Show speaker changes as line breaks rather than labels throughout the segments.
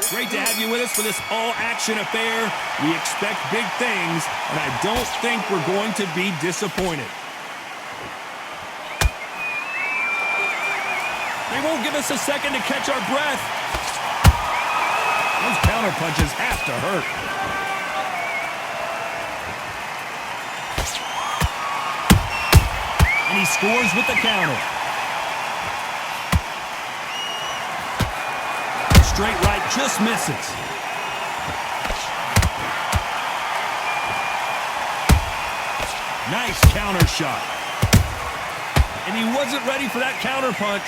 Great to have you with us for this all-action affair. We expect big things, and I don't think we're going to be disappointed. They won't give us a second to catch our breath. Those counter punches have to hurt. And he scores with the counter. Straight right just misses. Nice counter shot. And he wasn't ready for that counter punch.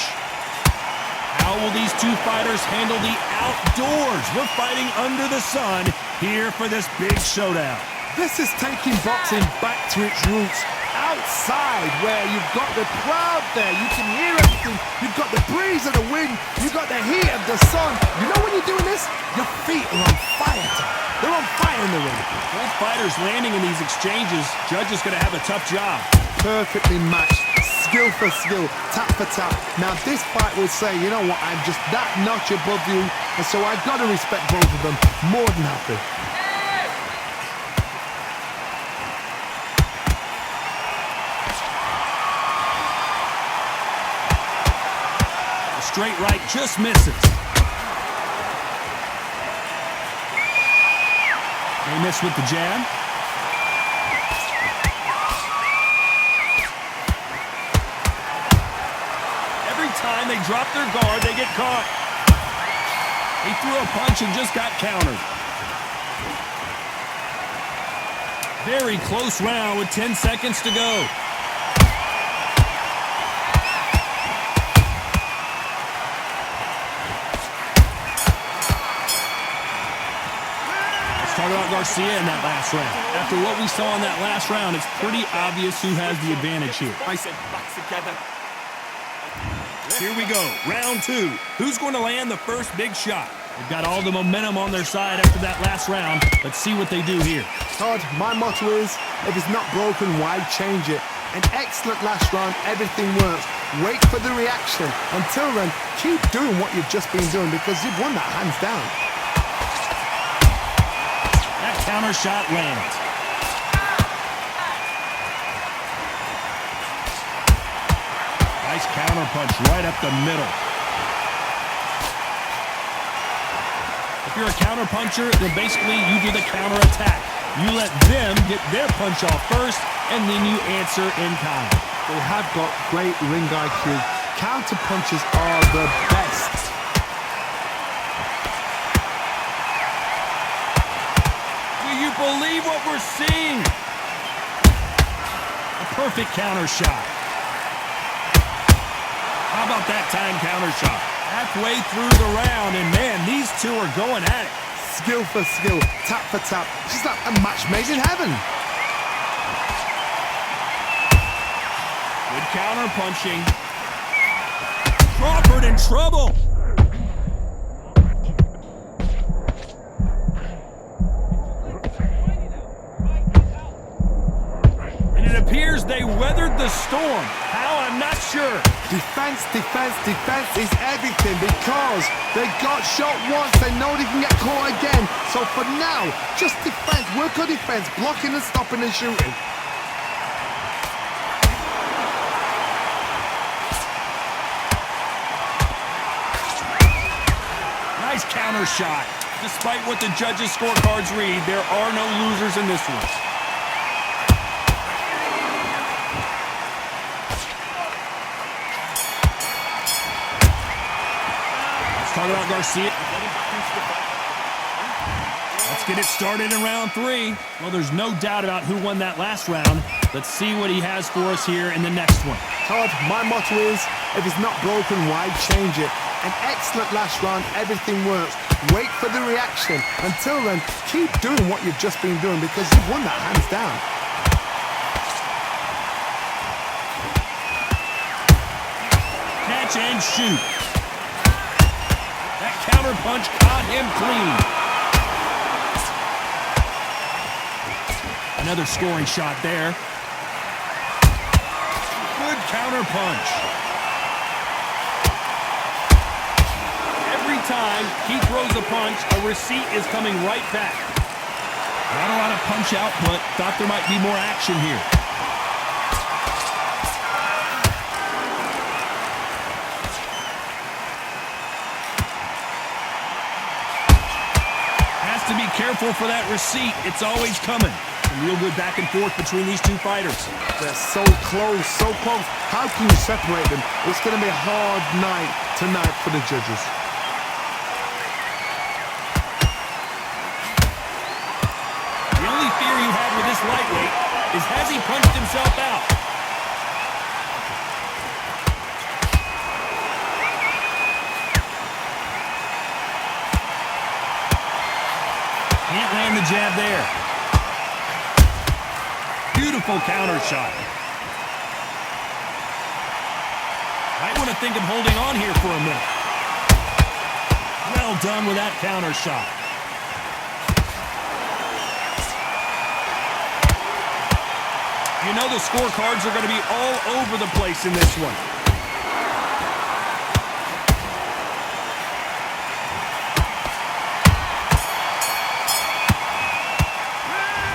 How will these two fighters handle the outdoors? We're fighting under the sun here for this big showdown.
This is taking boxing back to its roots. Outside, where you've got the crowd there, you can hear everything. You've got the breeze of the wind, you've got the heat of the sun. You know when you're doing this? Your feet are on fire. They're on fire in the ring.
Both fighters landing in these exchanges. Judge is going to have a tough job.
Perfectly matched, skill for skill, tap for tap. Now this fight will say, you know what, I'm just that notch above you, and so I've got to respect both of them more than happy.
Straight right just misses. They miss with the jab. Every time they drop their guard, they get caught. He threw a punch and just got countered. Very close round with 10 seconds to go. Talk about Garcia in that last round. After what we saw in that last round, it's pretty obvious who has the advantage here. Here we go, round two. Who's going to land the first big shot? They've got all the momentum on their side after that last round. Let's see what they do here.
Todd, my motto is, if it's not broken, why change it? An excellent last round, everything works. Wait for the reaction. Until then, keep doing what you've just been doing because you've won that hands down.
Counter shot lands. Nice counter punch right up the middle. If you're a counter puncher, then basically you do the counter attack. You let them get their punch off first, and then you answer in kind.
They have got great ring IQ. Counter punches are the best.
Believe what we're seeing. A perfect counter shot. How about that time counter shot? Halfway through the round, and man, these two are going at it.
Skill for skill, tap for tap. It's like a match made in heaven.
Good counter punching. Crawford in trouble. Appears they weathered the storm. How? I'm not sure.
Defense, defense, defense is everything because they got shot once. They know they can get caught again. So for now, just defense. Work on defense. Blocking and stopping and shooting.
Nice counter shot. Despite what the judges' scorecards read, there are no losers in this one. Talk about Garcia. Let's get it started in round three. Well, there's no doubt about who won that last round. Let's see what he has for us here in the next one.
Todd, my motto is, if it's not broken, why change it? An excellent last round, everything works. Wait for the reaction. Until then, keep doing what you've just been doing because you've won that hands down.
Catch and shoot. That counter punch caught him clean. Another scoring shot there. Good counter punch. Every Every time he throws a punch, a receipt is coming right back. Not a lot of punch output. Thought there might be more action here. Has to be careful for that receipt. It's always coming. Some real good back and forth between these two fighters.
They're so close, so close. How can you separate them? It's going to be a hard night tonight for the judges.
The only fear you have with this lightweight is has he punched himself out? Can't land the jab there. Beautiful counter shot. Might want to think of holding on here for a minute. Well done with that counter shot. You know the scorecards are going to be all over the place in this one.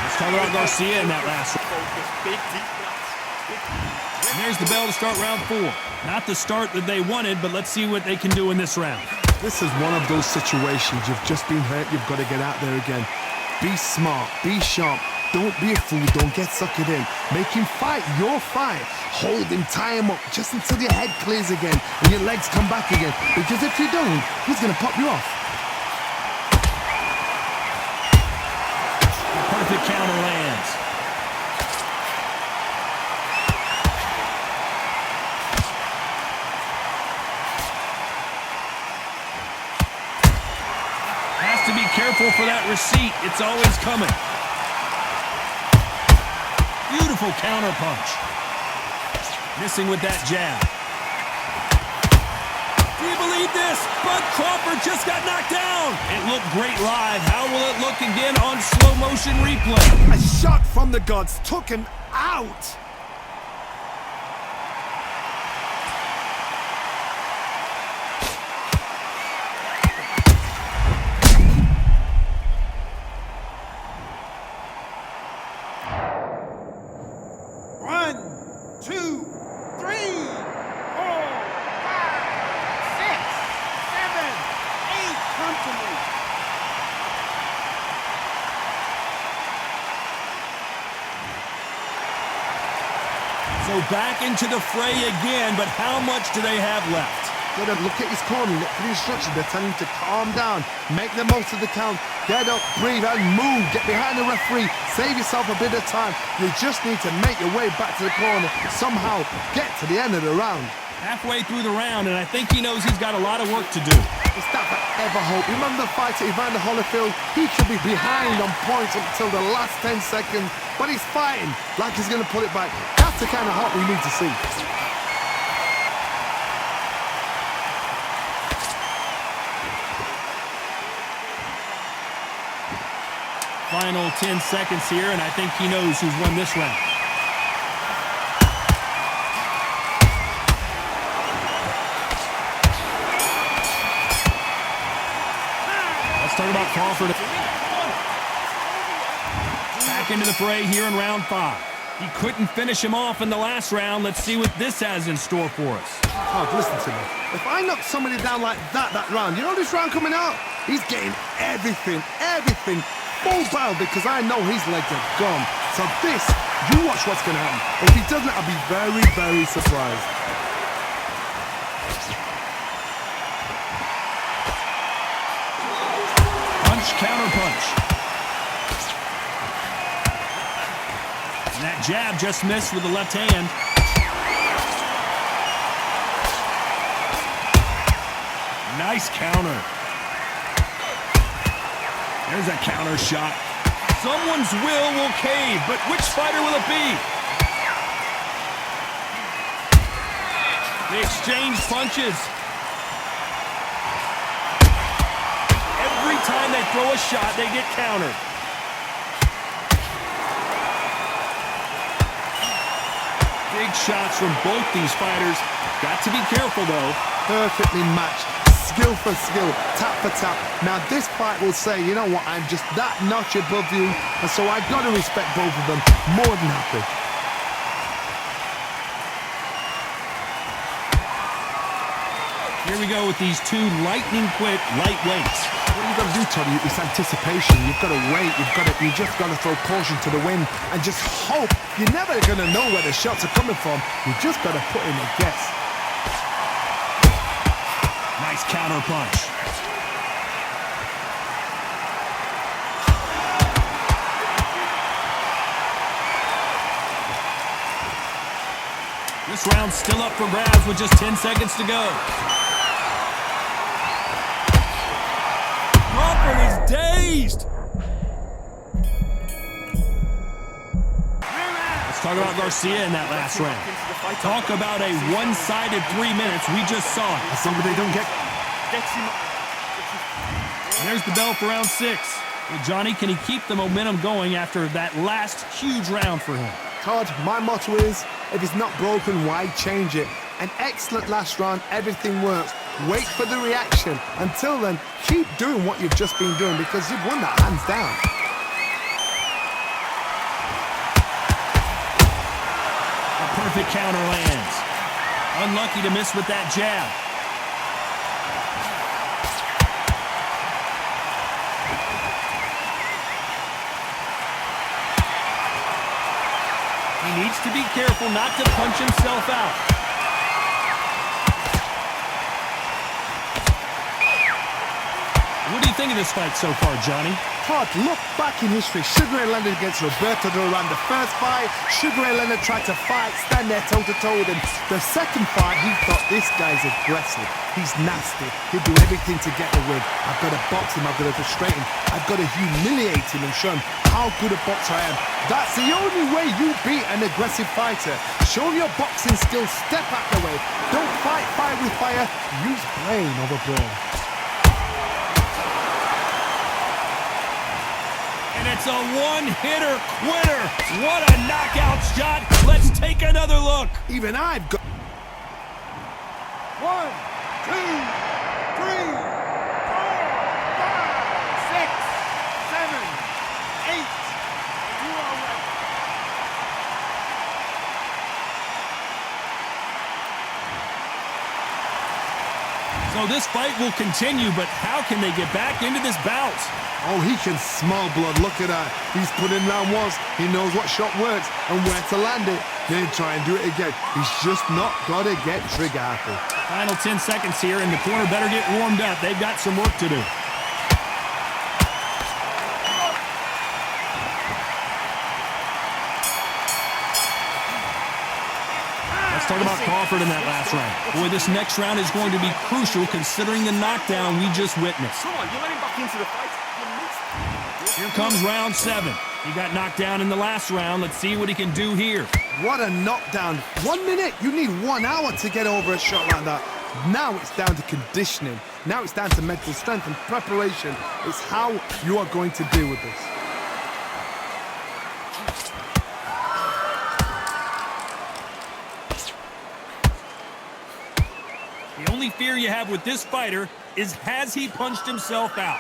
Let's talk about Garcia in that last one. And there's the bell to start round 4. Not the start that they wanted, but let's see what they can do in this round.
This is one of those situations. You've just been hurt. You've got to get out there again. Be smart. Be sharp. Don't be a fool. Don't get suckered in. Make him fight your fight. Hold him, tie him up, just until your head clears again and your legs come back again. Because if you don't, he's going to pop you off.
Perfect counter lands. Has to be careful for that receipt. It's always coming. Beautiful counter punch. Missing with that jab. Do you believe this? Bud Crawford just got knocked down. It looked great live. How will it look again on slow motion replay?
A shot from the gods took him out.
So back into the fray again, but how much do they have left?
Look at his corner, look at the instructions. They're telling him to calm down, make the most of the count, get up, breathe, and move. Get behind the referee, save yourself a bit of time. You just need to make your way back to the corner, somehow get to the end of the round.
Halfway through the round, and I think he knows he's got a lot of work to do.
Is that ever hope? Remember the fight at Evander Holyfield? He should be behind on points until the last 10 seconds, but he's fighting like he's going to pull it back. That's the kind of hope we need to see.
Final 10 seconds here, and I think he knows who's won this round. Let's talk about Crawford. Back into the fray here in round 5. He couldn't finish him off in the last round. Let's see what this has in store for us.
Oh, listen to me. If I knock somebody down like that round, you know this round coming out? He's getting everything, full barrel, because I know his legs are gone. So this, you watch what's going to happen. If he doesn't, I'll be very, very surprised.
Punch, counter punch. And that jab just missed with the left hand. Nice counter. There's a counter shot. Someone's will cave, but which fighter will it be? They exchange punches. Every time they throw a shot, they get countered. Big shots from both these fighters. Got to be careful, though.
Perfectly matched. skill for skill, tap for tap. Now this fight will say, you know what, I'm just that notch above you, and so I've got to respect both of them more than happy.
Here we go with these two lightning-quick lightweights.
What you've got to do, Tony, is anticipation. You've got to wait. You just got to throw caution to the wind and just hope. You're never going to know where the shots are coming from. You just got to put in a guess.
Nice counter punch. This round's still up for grabs with just 10 seconds to go. Crawford is dazed. Let's talk about Garcia in that last round. Talk about a one-sided 3 minutes. We just saw it.
As long as they don't get...
And there's the bell for round 6. Well, Johnny, can he keep the momentum going after that last huge round for him?
Todd, my motto is, if it's not broken, why change it? An excellent last round, everything works. Wait for the reaction. Until then, keep doing what you've just been doing because you've won that hands down.
A perfect counter lands. Unlucky to miss with that jab. He needs to be careful not to punch himself out. What do you think of this fight so far, Johnny?
Todd, look back in history. Sugar Ray Leonard against Roberto Duran. The first fight, Sugar Ray Leonard tried to fight, stand there toe-to-toe with him. The second fight, he thought, this guy's aggressive. He's nasty. He'll do everything to get the win. I've got to box him. I've got to frustrate him. I've got to humiliate him and show him how good a boxer I am. That's the only way you beat an aggressive fighter. Show him your boxing skills. Step out the way. Don't fight fire with fire. Use brain over brawn.
And it's a one-hitter quitter. What a knockout shot. Let's take another look.
Even I've got...
1, 2, 3, 4, 5, 6, 7, 8. You are right.
So this fight will continue, but how can they get back into this bout?
Oh, he can smell blood. Look at that. He's put in round once. He knows what shot works and where to land it. Then try and do it again. He's just not got to get trigger happy.
Final 10 seconds here, and the corner better get warmed up. They've got some work to do. Let's talk about Crawford in that last round. Boy, this next round is going to be crucial considering the knockdown we just witnessed.
Come on, you let him back into the fight.
Here comes round 7. He got knocked down in the last round. Let's see what he can do here.
What a knockdown. 1 minute. You need 1 hour to get over a shot like that. Now it's down to conditioning. Now it's down to mental strength and preparation. It's how you are going to deal with this.
The only fear you have with this fighter is has he punched himself out?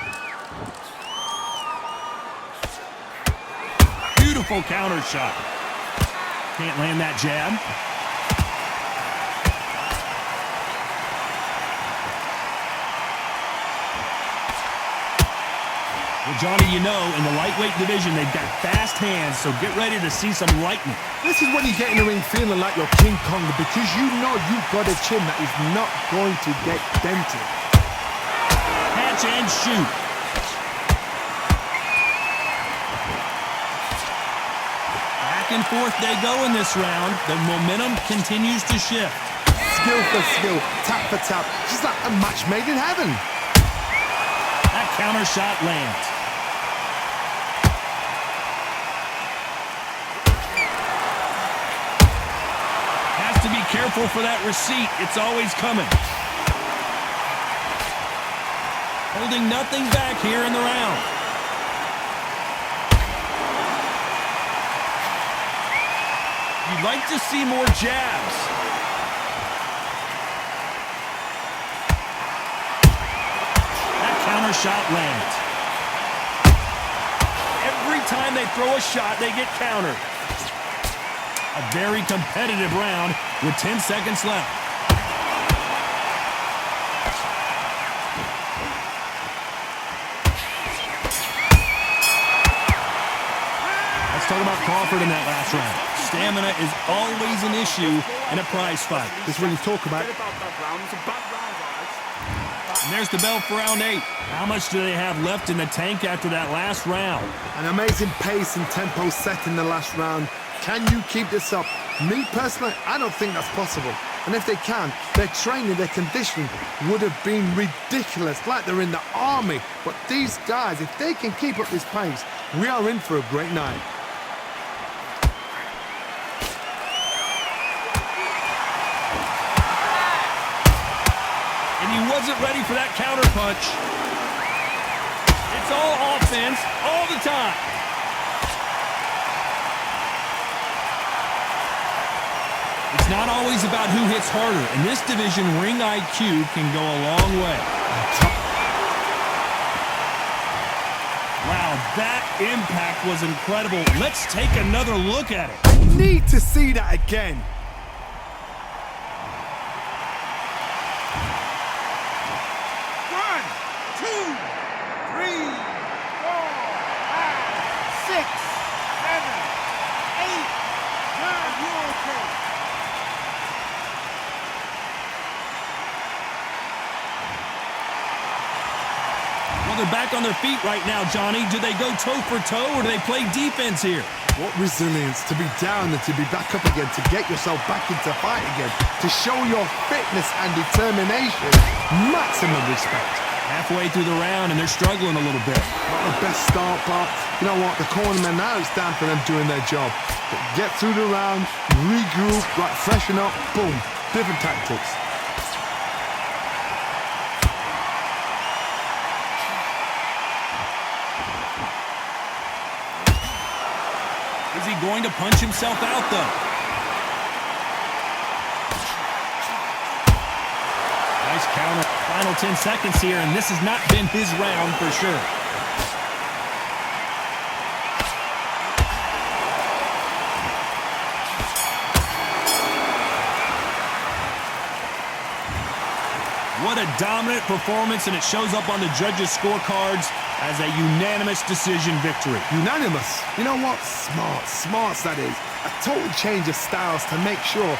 Beautiful counter shot. Can't land that jab. Well, Johnny, you know, in the lightweight division, they've got fast hands, so get ready to see some lightning.
This is when you get in the ring feeling like you're King Kong because you know you've got a chin that is not going to get dented.
Catch and shoot. Back and forth they go in this round. The momentum continues to shift.
Skill for skill, tap for tap, just like a match made in heaven.
That counter shot lands. Has to be careful for that receipt. It's always coming. Holding nothing back here in the round. You'd like to see more jabs. shot lands. Every time they throw a shot, they get countered. A very competitive round with 10 seconds left. Let's talk about Crawford in that last round. Stamina is always an issue in a prize fight.
This is when you talk about
Forget about that round. It's a bad round, guys.
And there's the bell for round 8. How much do they have left in the tank after that last round?
an amazing pace and tempo set in the last round. Can you keep this up? Me personally, I don't think that's possible. And if they can, their training, their conditioning would have been ridiculous, like they're in the army. But these guys, if they can keep up this pace, we are in for a great night.
And he wasn't ready for that counter punch. It's all offense all the time. It's not always about who hits harder. In this division, ring IQ can go a long way. Wow, that impact was incredible. Let's take another look at it.
I need to see that again.
One, two, three, 4, 5, 6, 7, 8, 9. You're okay.
Well, they're back on their feet right now, Johnny. Do they go toe for toe or do they play defense here?
What resilience to be down and to be back up again, to get yourself back into fight again, to show your fitness and determination. Maximum respect.
Halfway through the round and they're struggling a little bit.
Not the best start, but you know what? The cornermen, now it's down for them doing their job. Get through the round, regroup, right, freshen up, boom. Different tactics.
Is he going to punch himself out, though? Nice counter. Final 10 seconds here, and this has not been his round for sure. What a dominant performance, and it shows up on the judges' scorecards as a unanimous decision victory.
Unanimous. You know what? Smart. Smarts, that is. A total change of styles to make sure